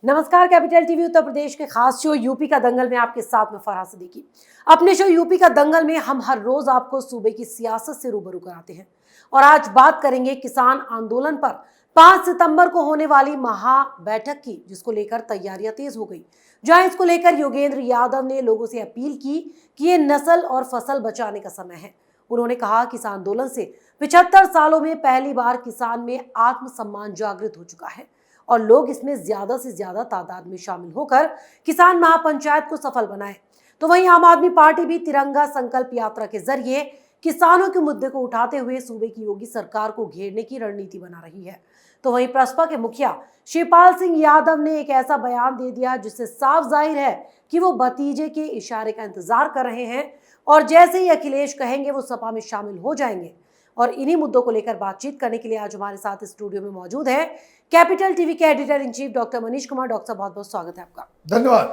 नमस्कार, capital TV Uttar Pradesh के खास शो यूपी का दंगल में आपके साथ में फरहाद सिद्दीकी। अपने शो यूपी का दंगल में हम हर रोज आपको सूबे की सियासत से रूबरू कराते हैं और आज बात करेंगे किसान आंदोलन पर 5 सितंबर को होने वाली महा बैठक की, जिसको लेकर तैयारियां तेज हो गई। जहां इसको लेकर योगेंद्र यादव ने लोगों से अपील की कि ये नस्ल और फसल बचाने का समय है। उन्होंने कहा कि इस आंदोलन से 75 सालों में पहली बार किसान में आत्मसम्मान जागृत हो चुका है और लोग इसमें ज्यादा से ज्यादा तादाद में शामिल होकर किसान महापंचायत को सफल बनाए। तो वहीं आम आदमी पार्टी भी तिरंगा संकल्प यात्रा के जरिए किसानों के मुद्दे को उठाते हुए सूबे की योगी सरकार को घेरने की रणनीति बना रही है। तो वहीं प्रसपा के मुखिया शिवपाल सिंह यादव ने एक ऐसा बयान दे दिया जिससे साफ जाहिर है कि वो भतीजे के इशारे का इंतजार कर रहे हैं और जैसे ही अखिलेश कहेंगे वो सपा में शामिल हो जाएंगे। और इन्हीं मुद्दों को लेकर बातचीत करने के लिए आज हमारे साथ स्टूडियो में मौजूद है कैपिटल टीवी के editor in chief doctor Manish Kumar. Doctor साहब, बहुत बहुत स्वागत है आपका। धन्यवाद।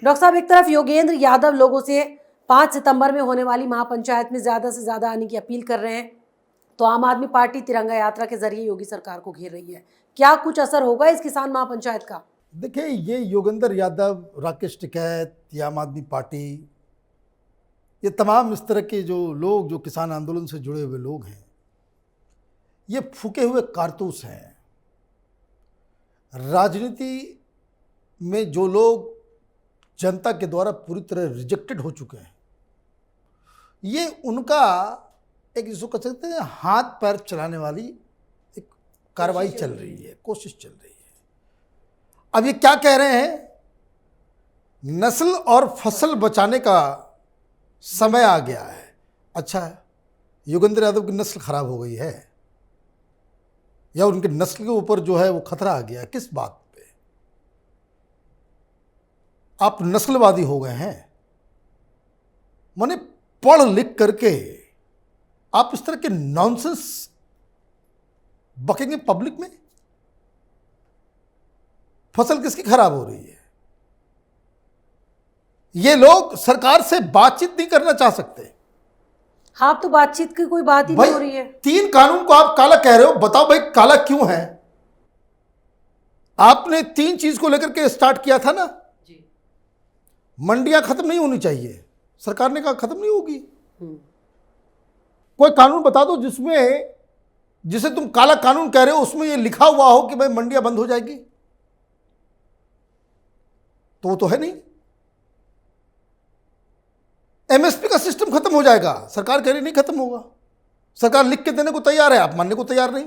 डॉक्टर साहब, एक तरफ योगेंद्र यादव लोगों से 5 सितंबर में होने वाली महापंचायत में ज्यादा से ज्यादा आने की अपील कर रहे हैं, तो आम आदमी पार्टी तिरंगा यात्रा के जरिए योगी सरकार को घेर रही है। क्या कुछ असर होगा इस किसान महापंचायत का? देखिए, ये योगेंद्र यादव, राकेश टिकैत, या आम आदमी पार्टी, ये तमाम इस तरह के जो लोग जो किसान आंदोलन से जुड़े हुए लोग हैं, ये फूके हुए कारतूस हैं। राजनीति में जो लोग जनता के द्वारा पूरी तरह रिजेक्टेड हो चुके हैं, ये उनका एक जिसको कह सकते हैं हाथ पैर चलाने वाली एक कार्रवाई चल रही है, कोशिश चल रही है। अब ये क्या कह रहे हैं, नस्ल और फसल बचाने का समय आ गया है। अच्छा, योगेंद्र यादव की नस्ल खराब हो गई है या उनके नस्ल के ऊपर जो है वो खतरा आ गया है? किस बात पे आप नस्लवादी हो गए हैं? माने पढ़ लिख करके आप इस तरह के नॉनसेंस बकेंगे पब्लिक में? फसल किसकी खराब हो रही है? ये लोग सरकार से बातचीत नहीं करना चाह सकते। हाँ, तो बातचीत की कोई बात ही नहीं हो रही है। 3 कानून को आप काला कह रहे हो, बताओ भाई काला क्यों है? आपने 3 चीज को लेकर के स्टार्ट किया था ना जी। मंडियां खत्म नहीं होनी चाहिए, सरकार ने कहा खत्म नहीं होगी। कोई कानून बता दो जिसमें, जिसे तुम काला कानून कह रहे हो, उसमें ये लिखा हुआ हो कि भाई मंडियां बंद हो जाएगी। तो वो तो है नहीं। एमएसपी का सिस्टम खत्म हो जाएगा, सरकार कह रही नहीं खत्म होगा। सरकार लिख के देने को तैयार है, आप मानने को तैयार नहीं।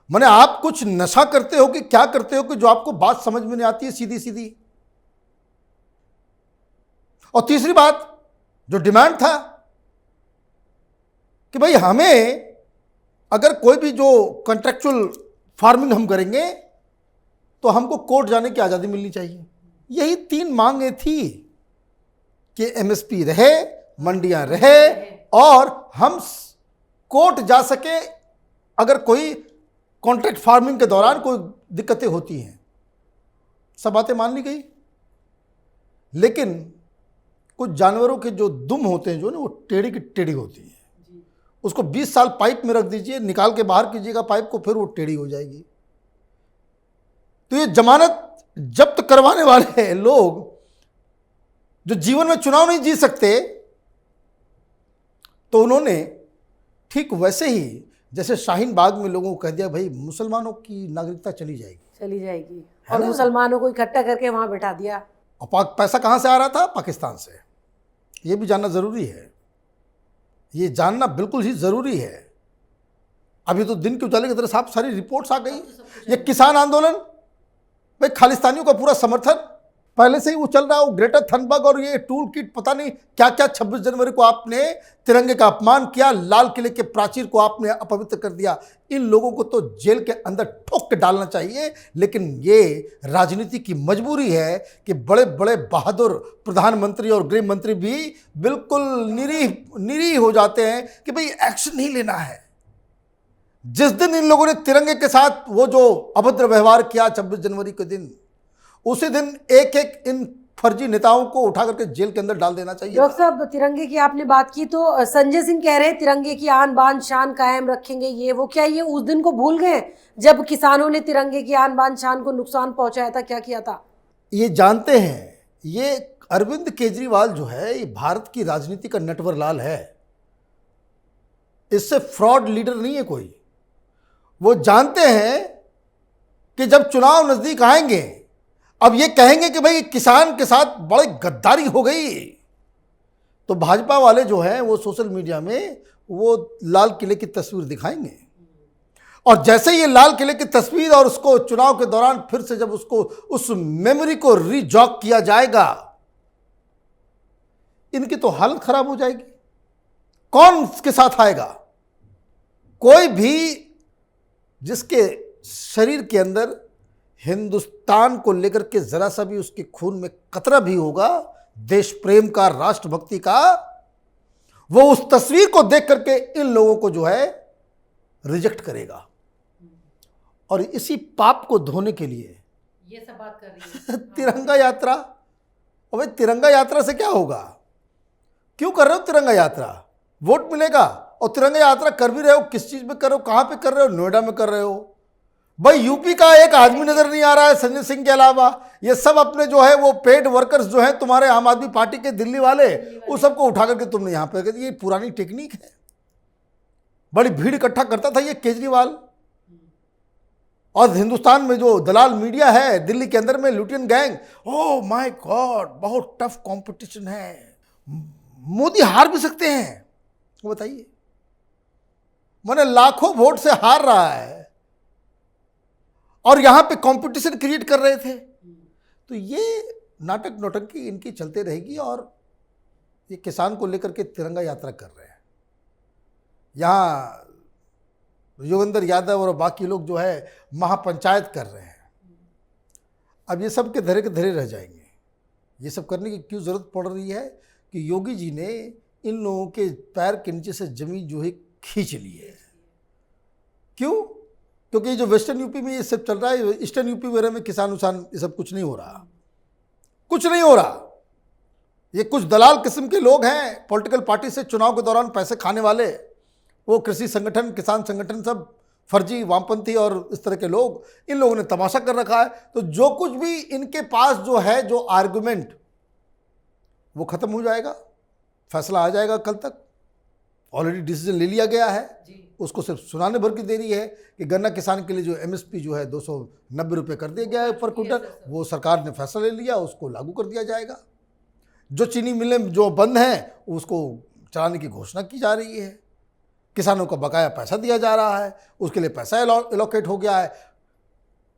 माने आप कुछ नशा करते हो कि क्या करते हो कि जो आपको बात समझ में नहीं आती है सीधी सीधी। और तीसरी बात, जो डिमांड था कि भाई हमें अगर कोई भी जो कॉन्ट्रैक्चुअल फार्मिंग हम करेंगे तो हमको कोर्ट जाने की आज़ादी मिलनी चाहिए। यही 3 मांगें थी कि एमएसपी रहे, मंडियां रहे और हम कोर्ट जा सके अगर कोई कॉन्ट्रैक्ट फार्मिंग के दौरान कोई दिक्कतें होती हैं। सब बातें मान ली गई, लेकिन कुछ जानवरों के जो दुम होते हैं, जो ना वो टेढ़ी की टेढ़ी होती है। उसको 20 साल पाइप में रख दीजिए, निकाल के बाहर कीजिएगा पाइप को, फिर वो टेढ़ी हो जाएगी। तो ये जमानत जब्त करवाने वाले लोग जो जीवन में चुनाव नहीं जी सकते, तो उन्होंने ठीक वैसे ही जैसे शाहीन बाग में लोगों को कह दिया भाई मुसलमानों की नागरिकता चली जाएगी और मुसलमानों को इकट्ठा करके वहां बैठा दिया। और पैसा कहां से आ रहा था? पाकिस्तान से। यह भी जानना जरूरी है, ये जानना बिल्कुल ही जरूरी है। अभी तो दिन के उजाले की तरह साफ सारी रिपोर्ट्स आ गई। ये किसान आंदोलन, भाई खालिस्तानियों का पूरा समर्थन पहले से ही वो चल रहा है। वो ग्रेटर थनबर्ग और ये टूल किट, पता नहीं क्या क्या, 26 जनवरी को आपने तिरंगे का अपमान किया, लाल किले के प्राचीर को आपने अपवित्र कर दिया। इन लोगों को तो जेल के अंदर ठोक के डालना चाहिए, लेकिन ये राजनीति की मजबूरी है कि बड़े बड़े बहादुर प्रधानमंत्री और गृह मंत्री भी बिल्कुल निरीह हो जाते हैं कि भाई एक्शन नहीं लेना है। जिस दिन इन लोगों ने तिरंगे के साथ वो जो अभद्र व्यवहार किया 26 जनवरी के दिन, उसी दिन एक एक इन फर्जी नेताओं को उठा करके जेल के अंदर डाल देना चाहिए। डॉक्टर साहब, तिरंगे की आपने बात की तो संजय सिंह कह रहे हैं तिरंगे की आन बान शान कायम रखेंगे, ये वो। क्या ये उस दिन को भूल गए जब किसानों ने तिरंगे की आन बान शान को नुकसान पहुंचाया था, क्या किया था? ये जानते हैं, ये अरविंद केजरीवाल जो है ये भारत की राजनीति का नटवरलाल है, इससे फ्रॉड लीडर नहीं है कोई। वो जानते हैं कि जब चुनाव नजदीक आएंगे, अब ये कहेंगे कि भाई किसान के साथ बड़ी गद्दारी हो गई, तो भाजपा वाले जो हैं वो सोशल मीडिया में वो लाल किले की तस्वीर दिखाएंगे, और जैसे ये लाल किले की तस्वीर और उसको चुनाव के दौरान फिर से जब उसको उस मेमोरी को रीजॉक किया जाएगा, इनकी तो हालत खराब हो जाएगी। कौन इसके साथ आएगा? कोई भी जिसके शरीर के अंदर हिंदुस्तान को लेकर के जरा सा भी उसके खून में कतरा भी होगा देश प्रेम का, राष्ट्रभक्ति का, वो उस तस्वीर को देख करके इन लोगों को जो है रिजेक्ट करेगा। और इसी पाप को धोने के लिए ये सब बात कर रही है तिरंगा यात्रा। और भाई तिरंगा यात्रा से क्या होगा? क्यों कर रहे हो तिरंगा यात्रा? वोट मिलेगा। और तिरंगा यात्रा कर भी रहे हो, किस चीज में कर रहे हो, कहां पे कर रहे हो? नोएडा में कर रहे हो। भाई यूपी का एक आदमी नजर नहीं आ रहा है संजय सिंह के अलावा। ये सब अपने जो है वो पेड वर्कर्स जो है तुम्हारे आम आदमी पार्टी के दिल्ली वाले, उस सबको उठा करके तुमने यहां पे, ये पुरानी टेक्निक है। बड़ी भीड़ इकट्ठा करता था ये केजरीवाल। और हिंदुस्तान में जो दलाल मीडिया है दिल्ली के अंदर में, Lutyens gang, oh my god, बहुत टफ कंपटीशन है, मोदी हार भी सकते हैं। वो बताइए, मैंने लाखों वोट से हार रहा है और यहां पे कंपटीशन क्रिएट कर रहे थे। तो ये नाटक नौटंकी इनकी चलते रहेगी। और ये किसान को लेकर के तिरंगा यात्रा कर रहे हैं। यहां योगेंद्र यादव और बाकी लोग जो है महापंचायत कर रहे हैं। अब ये सब के धरे रह जाएंगे। ये सब करने की क्यों ज़रूरत पड़ रही है कि योगी जी ने इन लोगों के पैर के नीचे से जमीन जो है खींच ली है। क्यों? क्योंकि जो वेस्टर्न यूपी में ये सब चल रहा है, ईस्टर्न यूपी वगैरह में किसान उसान ये सब कुछ नहीं हो रहा, कुछ नहीं हो रहा। ये कुछ दलाल किस्म के लोग हैं पॉलिटिकल पार्टी से चुनाव के दौरान पैसे खाने वाले, वो कृषि संगठन, किसान संगठन, सब फर्जी वामपंथी और इस तरह के लोग, इन लोगों ने तमाशा कर रखा है। तो जो कुछ भी इनके पास जो है, जो आर्गुमेंट, वो खत्म हो जाएगा, फैसला आ जाएगा कल तक। ऑलरेडी डिसीजन ले लिया गया है, उसको सिर्फ सुनाने भर की देरी है कि गन्ना किसान के लिए जो एमएसपी जो है 290 रुपये कर दिया गया है पर क्विंटल, वो सरकार ने फैसला ले लिया, उसको लागू कर दिया जाएगा। जो चीनी मिलें जो बंद हैं उसको चलाने की घोषणा की जा रही है। किसानों को बकाया पैसा दिया जा रहा है, उसके लिए पैसा एलोकेट हो गया है।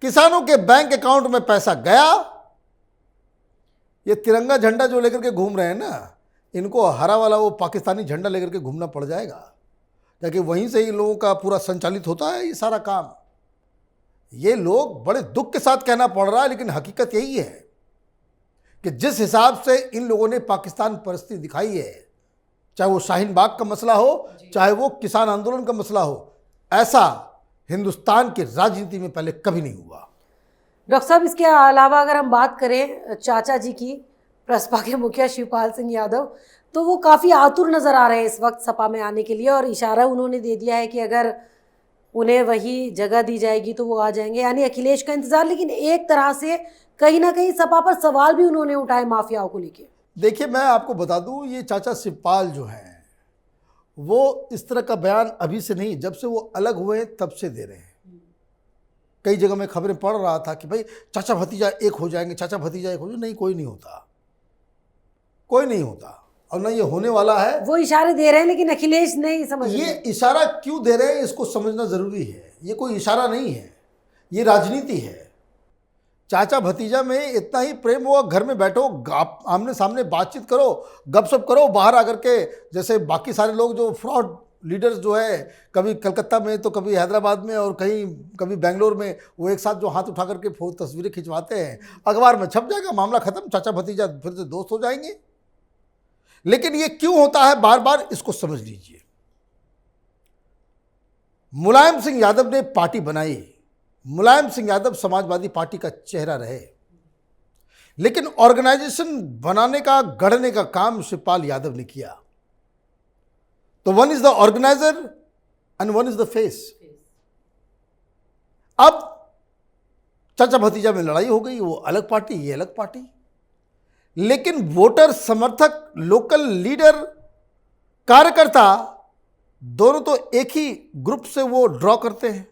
किसानों के बैंक अकाउंट में पैसा गया। ये तिरंगा झंडा जो लेकर के घूम रहे हैं ना, इनको हरा वाला वो पाकिस्तानी झंडा लेकर के घूमना पड़ जाएगा, ताकि वहीं से इन लोगों का पूरा संचालित होता है ये सारा काम। ये लोग बड़े दुख के साथ कहना पड़ रहा है, लेकिन हकीकत यही है कि जिस हिसाब से इन लोगों ने पाकिस्तान परिस्थिति दिखाई है, चाहे वो शाहीन बाग का मसला हो, चाहे वो किसान आंदोलन का मसला हो, ऐसा हिंदुस्तान की राजनीति में पहले कभी नहीं हुआ। डॉक्टर साहब, इसके अलावा अगर हम बात करें चाचा जी की, प्रसपा के मुखिया शिवपाल सिंह यादव, तो वो काफ़ी आतुर नज़र आ रहे हैं इस वक्त सपा में आने के लिए, और इशारा उन्होंने दे दिया है कि अगर उन्हें वही जगह दी जाएगी तो वो आ जाएंगे, यानी अखिलेश का इंतज़ार। लेकिन एक तरह से कहीं ना कहीं सपा पर सवाल भी उन्होंने उठाए माफियाओं को लेकर। देखिए, मैं आपको बता दूं, ये चाचा शिवपाल जो हैं वो इस तरह का बयान अभी से नहीं, जब से वो अलग हुए तब से दे रहे हैं। कई जगह में खबरें पढ़ रहा था कि भाई चाचा भतीजा एक हो जाएंगे, चाचा भतीजा एक हो जाएंगे। नहीं, कोई नहीं होता, कोई नहीं होता, और ना ये होने वाला है। वो इशारे दे रहे हैं, लेकिन अखिलेश नहीं समझ रहे। ये इशारा क्यों दे रहे हैं इसको समझना जरूरी है। ये कोई इशारा नहीं है, ये राजनीति है। चाचा भतीजा में इतना ही प्रेम हुआ, घर में बैठो, आमने सामने बातचीत करो, गपशप करो। बाहर आकर के जैसे बाकी सारे लोग जो फ्रॉड लीडर्स जो है, कभी कलकत्ता में तो कभी हैदराबाद में और कभी बेंगलोर में, वो एक साथ जो हाथ उठा करके तस्वीरें खिंचवाते हैं, अखबार में छप जाएगा, मामला खत्म, चाचा भतीजा फिर से दोस्त हो जाएंगे। लेकिन ये क्यों होता है बार बार, इसको समझ लीजिए। मुलायम सिंह यादव ने पार्टी बनाई, मुलायम सिंह यादव समाजवादी पार्टी का चेहरा रहे। लेकिन ऑर्गेनाइजेशन बनाने का, गढ़ने का काम शिवपाल यादव ने किया। तो one is the organiser and one is the face. अब चाचा भतीजा में लड़ाई हो गई, वो अलग पार्टी, ये अलग पार्टी, लेकिन वोटर, समर्थक, लोकल लीडर, कार्यकर्ता दोनों तो एक ही ग्रुप से वो ड्रॉ करते हैं।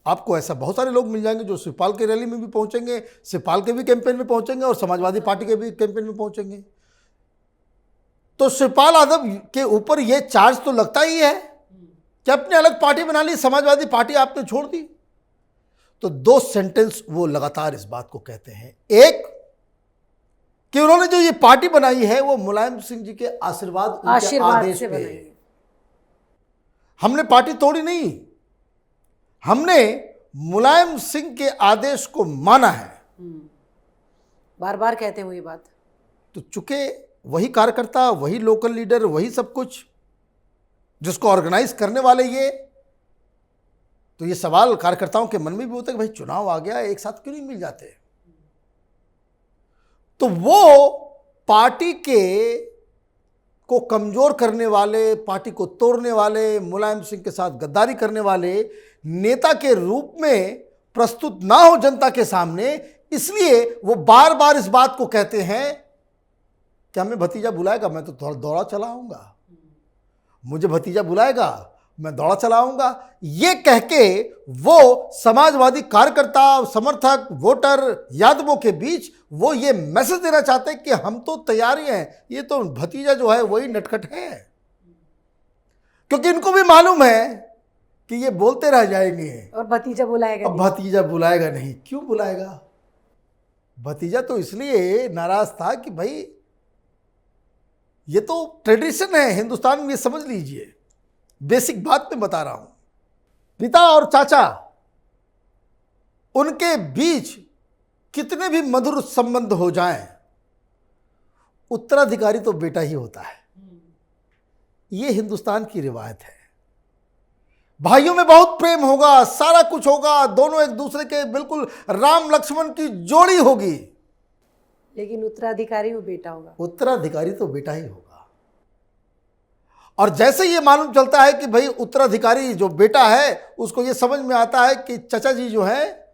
आपको ऐसा बहुत सारे लोग मिल जाएंगे जो शिवपाल के रैली में भी पहुंचेंगे, शिवपाल के भी कैंपेन में पहुंचेंगे और समाजवादी पार्टी के भी कैंपेन में पहुंचेंगे। तो शिवपाल यादव के ऊपर ये चार्ज तो लगता ही है कि आपने अलग पार्टी बना ली, समाजवादी पार्टी आपने छोड़ दी। तो दो सेंटेंस वो लगातार इस बात को कहते हैं। एक कि उन्होंने जो ये पार्टी बनाई है वो मुलायम सिंह जी के आशीर्वाद, उनके आदेश पे। हमने पार्टी तोड़ी नहीं, हमने मुलायम सिंह के आदेश को माना है। बार बार कहते हैं वो ये बात। तो चूंकि वही कार्यकर्ता, वही लोकल लीडर, वही सब कुछ, जिसको ऑर्गेनाइज करने वाले ये, तो ये सवाल कार्यकर्ताओं के मन में भी होता है कि भाई चुनाव आ गया, एक साथ क्यों नहीं मिल जाते। तो वो पार्टी को कमजोर करने वाले, पार्टी को तोड़ने वाले, मुलायम सिंह के साथ गद्दारी करने वाले नेता के रूप में प्रस्तुत ना हो जनता के सामने, इसलिए वो बार बार इस बात को कहते हैं कि हमें भतीजा बुलाएगा मैं तो दौड़ा चला आऊंगा, मुझे भतीजा बुलाएगा मैं दौड़ा चला आऊंगा। ये कह के वो समाजवादी कार्यकर्ता, समर्थक, वोटर, यादवों के बीच वो ये मैसेज देना चाहते हैं कि हम तो तैयार ही हैं, ये तो भतीजा जो है वही नटखट है। क्योंकि इनको भी मालूम है कि ये बोलते रह जाएंगे और भतीजा बुलाएगा नहीं। भतीजा बुलाएगा नहीं। क्यों बुलाएगा? भतीजा तो इसलिए नाराज था कि भाई ये तो ट्रेडिशन है हिंदुस्तान में, समझ लीजिए, बेसिक बात मैं बता रहा हूं। पिता और चाचा, उनके बीच कितने भी मधुर संबंध हो जाएं, उत्तराधिकारी तो बेटा ही होता है। ये हिंदुस्तान की रिवायत है। भाइयों में बहुत प्रेम होगा, सारा कुछ होगा, दोनों एक दूसरे के बिल्कुल राम लक्ष्मण की जोड़ी होगी, लेकिन उत्तराधिकारी वो बेटा होगा। उत्तराधिकारी तो बेटा ही होगा। और जैसे ये मालूम चलता है कि भाई उत्तराधिकारी जो बेटा है, उसको ये समझ में आता है कि चचा जी जो है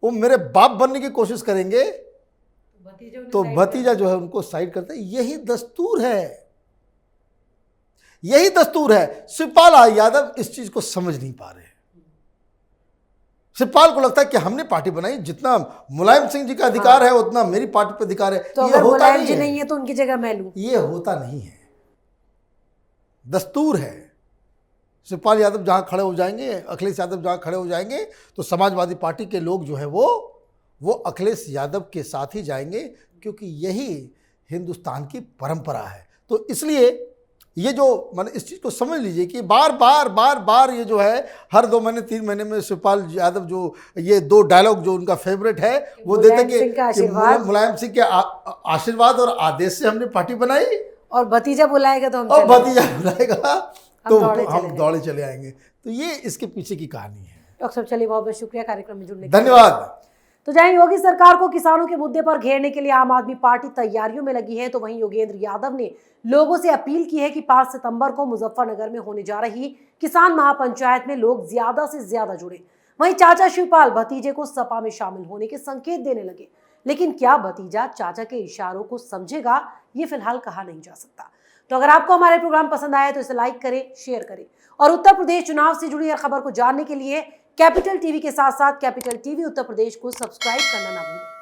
वो मेरे बाप बनने की कोशिश करेंगे, तो भतीजा जो है उनको साइड करते हैं। यही दस्तूर है, यही दस्तूर है। शिवपाल यादव इस चीज को समझ नहीं पा रहे। शिवपाल को लगता है कि हमने पार्टी बनाई, जितना मुलायम सिंह जी का अधिकार है उतना मेरी पार्टी पे अधिकार है। तो अगर मुलायम जी नहीं है तो उनकी जगह मैं लूं, ये होता नहीं है, दस्तूर है। शिवपाल यादव जहां खड़े हो जाएंगे, अखिलेश यादव जहां खड़े हो जाएंगे, तो समाजवादी पार्टी के लोग जो है वो अखिलेश यादव के साथ ही जाएंगे, क्योंकि यही हिंदुस्तान की परंपरा है। तो इसलिए ये जो मैंने इस चीज़ को समझ लीजिए कि बार बार ये जो है हर 2 महीने 3 महीने में शिवपाल यादव जो ये 2 डायलॉग जो उनका फेवरेट है वो देते कि मुलायम सिंह के आशीर्वाद और आदेश से हमने पार्टी बनाई, और भतीजा बुलाएगा तो हम दौड़े चले आएंगे। तो ये इसके पीछे की कहानी है। डॉक्टर साहब चलिए, बहुत बहुत शुक्रिया कार्यक्रम में जुड़ने के लिए। धन्यवाद। तो जहां योगी सरकार को किसानों के मुद्दे पर घेरने के लिए आम आदमी पार्टी तैयारियों में लगी है, तो वहीं योगेंद्र यादव ने लोगों से अपील की है कि 5 सितंबर को मुजफ्फरनगर में होने जा रही किसान महापंचायत में लोग ज्यादा से ज्यादा जुड़े। वहीं चाचा शिवपाल भतीजे को सपा में शामिल होने के संकेत देने लगे, लेकिन क्या भतीजा चाचा के इशारों को समझेगा, ये फिलहाल कहा नहीं जा सकता। तो अगर आपको हमारे प्रोग्राम पसंद आए तो इसे लाइक करें, शेयर करें, और उत्तर प्रदेश चुनाव से जुड़ी हर खबर को जानने के लिए कैपिटल टीवी के साथ साथ कैपिटल टीवी उत्तर प्रदेश को सब्सक्राइब करना ना भूलें।